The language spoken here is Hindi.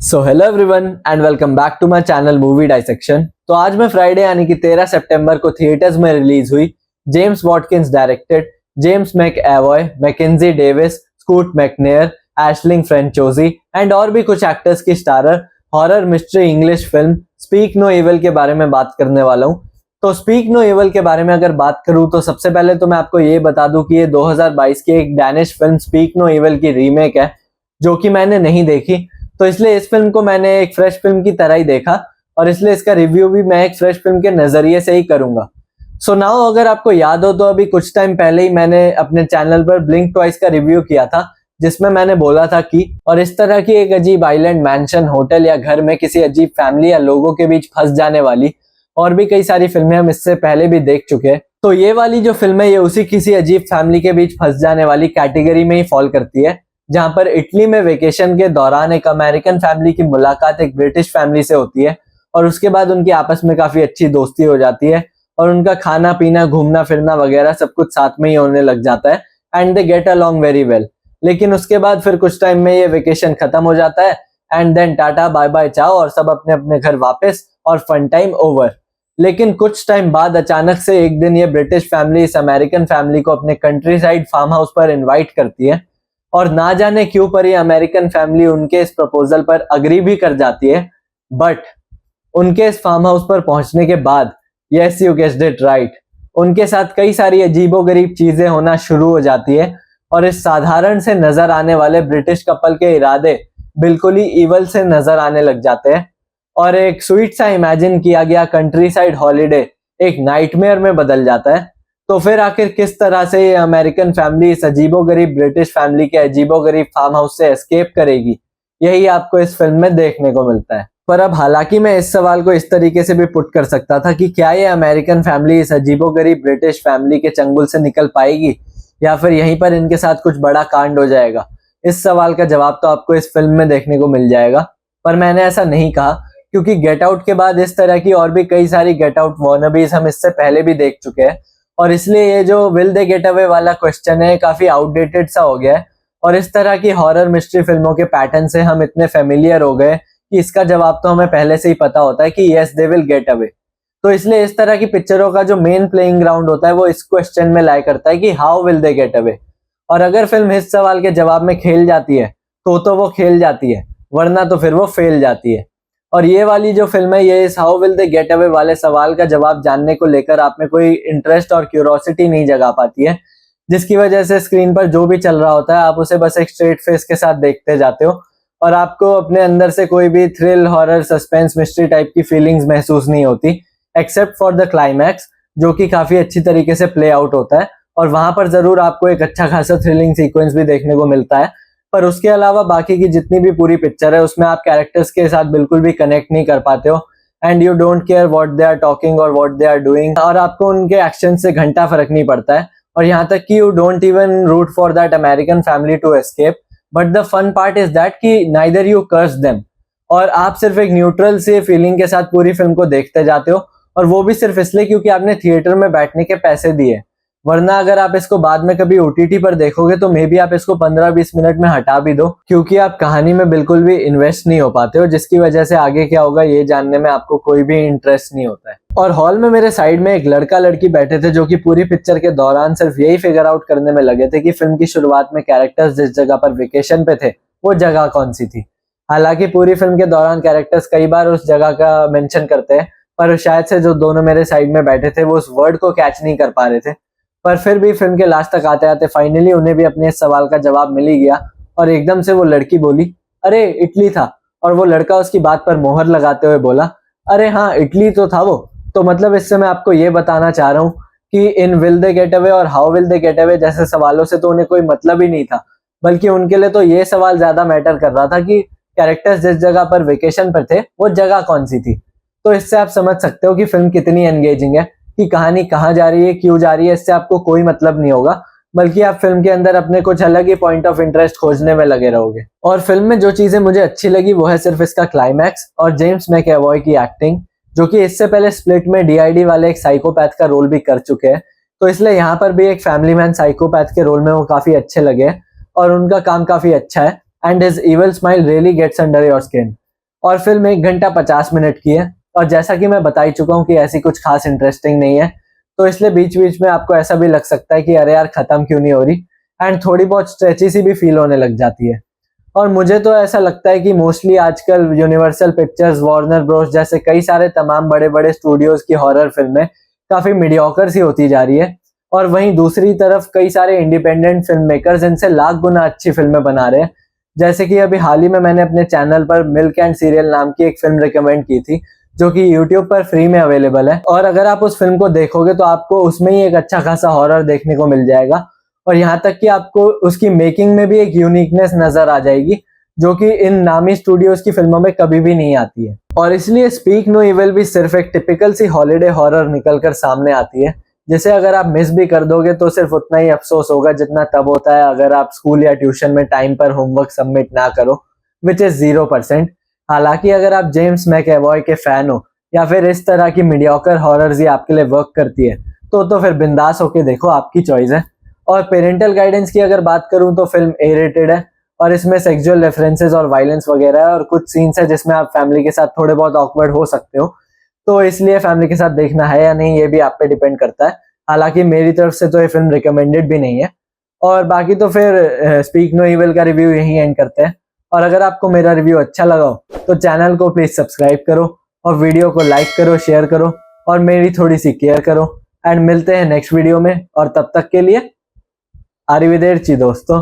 So hello everyone and welcome back to my channel movie dissection. तो आज मैं फ्राइडे यानी कि 13 सितंबर को थिएटर्स में रिलीज हुई James Watkins directed, James McAvoy, Mackenzie Davis, Scoot McNairy, Aisling Franciosi and और भी कुछ एक्टर्स की starrer horror mystery English film speak no Evil के बारे में बात करने वाला हूँ। तो स्पीक नो इविल के बारे में अगर बात करूँ तो सबसे पहले तो मैं आपको ये बता दूं कि ये 2022 की एक Danish film speak no evil की रीमेक है जो कि मैंने नहीं देखी। तो इसलिए इस फिल्म को मैंने एक फ्रेश फिल्म की तरह ही देखा और इसलिए इसका रिव्यू भी मैं एक फ्रेश फिल्म के नजरिए से ही करूंगा। सो नाउ अगर आपको याद हो तो अभी कुछ टाइम पहले ही मैंने अपने चैनल पर ब्लिंक ट्वाइस का रिव्यू किया था जिसमें मैंने बोला था कि और इस तरह की एक अजीब आइलैंड, मैंशन, होटल या घर में किसी अजीब फैमिली या लोगों के बीच फंस जाने वाली और भी कई सारी फिल्में हम इससे पहले भी देख चुके हैं। तो ये वाली जो फिल्म है ये उसी किसी अजीब फैमिली के बीच फंस जाने वाली कैटेगरी में ही फॉल करती है, जहां पर इटली में वेकेशन के दौरान एक अमेरिकन फैमिली की मुलाकात एक ब्रिटिश फैमिली से होती है और उसके बाद उनकी आपस में काफी अच्छी दोस्ती हो जाती है और उनका खाना पीना, घूमना फिरना वगैरह सब कुछ साथ में ही होने लग जाता है and they get along very well. लेकिन उसके बाद फिर कुछ टाइम में ये वेकेशन खत्म हो जाता है and then tata bye bye ciao और सब अपने अपने घर वापस और फन टाइम ओवर। लेकिन कुछ टाइम बाद अचानक से एक दिन ये ब्रिटिश फैमिली इस अमेरिकन फैमिली को अपने कंट्री साइड फार्म हाउस पर इन्वाइट करती है और ना जाने क्यों पर ये अमेरिकन फैमिली उनके इस प्रपोजल पर अग्री भी कर जाती है। बट उनके इस फार्म हाउस पर पहुंचने के बाद, yes you guessed it right, उनके साथ कई सारी अजीबोगरीब चीजें होना शुरू हो जाती है और इस साधारण से नजर आने वाले ब्रिटिश कपल के इरादे बिल्कुल ही इवल से नजर आने लग जाते हैं और एक स्वीट सा इमेजिन किया गया कंट्री साइड हॉलीडे एक नाइटमेयर में बदल जाता है। तो फिर आखिर किस तरह से ये अमेरिकन फैमिली इस अजीबोगरीब ब्रिटिश फैमिली के अजीबोगरीब फार्म हाउस से एस्केप करेगी, यही आपको इस फिल्म में देखने को मिलता है। पर अब हालांकि मैं इस सवाल को इस तरीके से भी पुट कर सकता था कि क्या ये अमेरिकन फैमिली इस अजीबोगरीब ब्रिटिश फैमिली के चंगुल से निकल पाएगी या फिर यहीं पर इनके साथ कुछ बड़ा कांड हो जाएगा। इस सवाल का जवाब तो आपको इस फिल्म में देखने को मिल जाएगा, पर मैंने ऐसा नहीं कहा क्योंकि गेट आउट के बाद इस तरह की और भी कई सारी गेट आउट वॉनबीज हम इससे पहले भी देख चुके हैं और इसलिए ये जो विल दे गेट अवे वाला क्वेश्चन है काफी आउटडेटेड सा हो गया है और इस तरह की हॉरर मिस्ट्री फिल्मों के पैटर्न से हम इतने फेमिलियर हो गए कि इसका जवाब तो हमें पहले से ही पता होता है कि yes they will get away. तो इसलिए इस तरह की पिक्चरों का जो मेन प्लेइंग ग्राउंड होता है वो इस क्वेश्चन में लाया करता है कि how will they get away. और अगर फिल्म इस सवाल के जवाब में खेल जाती है तो वो खेल जाती है, वरना तो फिर वो फेल जाती है। और ये वाली जो फिल्म है ये इस how will they get away वाले सवाल का जवाब जानने को लेकर आप में कोई इंटरेस्ट और क्यूरोसिटी नहीं जगा पाती है, जिसकी वजह से स्क्रीन पर जो भी चल रहा होता है आप उसे बस एक स्ट्रेट फेस के साथ देखते जाते हो और आपको अपने अंदर से कोई भी thrill, horror, suspense, mystery type की फीलिंग्स महसूस नहीं होती एक्सेप्ट फॉर द क्लाइमैक्स जो कि काफी अच्छी तरीके से प्ले आउट होता है और वहां पर जरूर आपको एक अच्छा खासा थ्रिलिंग सीक्वेंस भी देखने को मिलता है। पर उसके अलावा बाकी की जितनी भी पूरी पिक्चर है उसमें आप कैरेक्टर्स के साथ बिल्कुल भी कनेक्ट नहीं कर पाते हो and you don't care what they are talking और व्हाट दे आर डूइंग और आपको उनके एक्शन से घंटा फर्क नहीं पड़ता है और यहाँ तक कि you don't even root for that American family to escape. But the fun part is that कि नाइदर यू कर्स देम और आप सिर्फ एक न्यूट्रल से फीलिंग के साथ पूरी फिल्म को देखते जाते हो और वो भी सिर्फ इसलिए क्योंकि आपने थिएटर में बैठने के पैसे दिए। वरना अगर आप इसको बाद में कभी ओटीटी पर देखोगे तो मे बी आप इसको 15-20 मिनट में हटा भी दो क्योंकि आप कहानी में बिल्कुल भी इन्वेस्ट नहीं हो पाते हो, जिसकी वजह से आगे क्या होगा ये जानने में आपको कोई भी इंटरेस्ट नहीं होता है। और हॉल में मेरे साइड में एक लड़का लड़की बैठे थे जो कि पूरी पिक्चर के दौरान सिर्फ यही फिगर आउट करने में लगे थे कि फिल्म की शुरुआत में कैरेक्टर्स जिस जगह पर वेकेशन पे थे वो जगह कौन सी थी। हालांकि पूरी फिल्म के दौरान कैरेक्टर्स कई बार उस जगह का मेंशन करते हैं पर शायद से जो दोनों मेरे साइड में बैठे थे वो उस वर्ड को कैच नहीं कर पा रहे थे। पर फिर भी फिल्म के लास्ट तक आते आते फाइनली उन्हें भी अपने इस सवाल का जवाब मिल ही गया और एकदम से वो लड़की बोली, अरे इटली था, और वो लड़का उसकी बात पर मोहर लगाते हुए बोला, अरे हाँ इटली तो था वो। तो मतलब इससे मैं आपको ये बताना चाह रहा हूँ कि in will they get away और how will they get away जैसे सवालों से तो उन्हें कोई मतलब ही नहीं था, बल्कि उनके लिए तो ये सवाल ज्यादा मैटर कर रहा था कि कैरेक्टर्स जिस जगह पर वेकेशन पर थे वो जगह कौन सी थी। तो इससे आप समझ सकते हो कि फिल्म कितनी एंगेजिंग है कि कहानी कहाँ जा रही है, क्यों जा रही है, इससे आपको कोई मतलब नहीं होगा, बल्कि आप फिल्म के अंदर अपने कुछ अलग ही पॉइंट ऑफ इंटरेस्ट खोजने में लगे रहोगे। और फिल्म में जो चीजें मुझे अच्छी लगी वो है सिर्फ इसका क्लाइमैक्स और जेम्स मैकएवॉय की एक्टिंग, जो कि इससे पहले स्प्लिट में डीआईडी वाले एक साइकोपैथ का रोल भी कर चुके हैं। तो इसलिए यहाँ पर भी एक फैमिली मैन साइकोपैथ के रोल में वो काफी अच्छे लगे और उनका काम काफी अच्छा है and his evil smile really gets under your skin. और फिल्म 1 घंटा 50 मिनट की है। और जैसा कि मैं बता ही चुका हूँ कि ऐसी कुछ खास इंटरेस्टिंग नहीं है, तो इसलिए बीच बीच में आपको ऐसा भी लग सकता है कि अरे यार खत्म क्यों नहीं हो रही, एंड थोड़ी बहुत स्ट्रेची सी भी फील होने लग जाती है। और मुझे तो ऐसा लगता है कि मोस्टली आजकल यूनिवर्सल पिक्चर्स, वार्नर ब्रोस जैसे कई सारे तमाम बड़े बड़े स्टूडियोज की हॉरर फिल्में काफी मीडियोकर सी होती जा रही है, और वहीं दूसरी तरफ कई सारे इंडिपेंडेंट फिल्म मेकर्स इनसे लाख गुना अच्छी फिल्में बना रहे हैं। जैसे कि अभी हाल ही में मैंने अपने चैनल पर मिल्क एंड सीरियल नाम की एक फिल्म रिकमेंड की थी, जो कि यूट्यूब पर फ्री में अवेलेबल है, और अगर आप उस फिल्म को देखोगे तो आपको उसमें ही एक अच्छा खासा हॉरर देखने को मिल जाएगा। और यहाँ तक कि आपको उसकी मेकिंग में भी एक यूनिकनेस नजर आ जाएगी, जो कि इन नामी स्टूडियोज की फिल्मों में कभी भी नहीं आती है। और इसलिए स्पीक नो इविल भी सिर्फ एक टिपिकल सी हॉलीडे हॉरर निकलकर सामने आती है, जिसे अगर आप मिस भी कर दोगे तो सिर्फ उतना ही अफसोस होगा जितना तब होता है अगर आप स्कूल या ट्यूशन में टाइम पर होमवर्क सबमिट ना करो, विच इज 0%। हालांकि अगर आप जेम्स मैकएवॉय के फैन हो या फिर इस तरह की मीडियोकर हॉरर्स ही आपके लिए वर्क करती है, तो फिर बिंदास होके देखो, आपकी चॉइस है। और पेरेंटल गाइडेंस की अगर बात करूं तो फिल्म ए रेटेड है, और इसमें सेक्सुअल रेफरेंसेस और वायलेंस वगैरह है, और कुछ सीन्स है जिसमें आप फैमिली के साथ थोड़े बहुत ऑकवर्ड हो सकते हो, तो इसलिए फैमिली के साथ देखना है या नहीं ये भी आप पे डिपेंड करता है। हालांकि मेरी तरफ से तो ये फिल्म रिकमेंडेड भी नहीं है। और बाकी तो फिर स्पीक नो इविल का रिव्यू यहीं एंड करते हैं। और अगर आपको मेरा रिव्यू अच्छा लगा हो तो चैनल को प्लीज सब्सक्राइब करो, और वीडियो को लाइक करो, शेयर करो, और मेरी थोड़ी सी केयर करो। एंड मिलते हैं नेक्स्ट वीडियो में, और तब तक के लिए अरिविदेर्ची दोस्तों।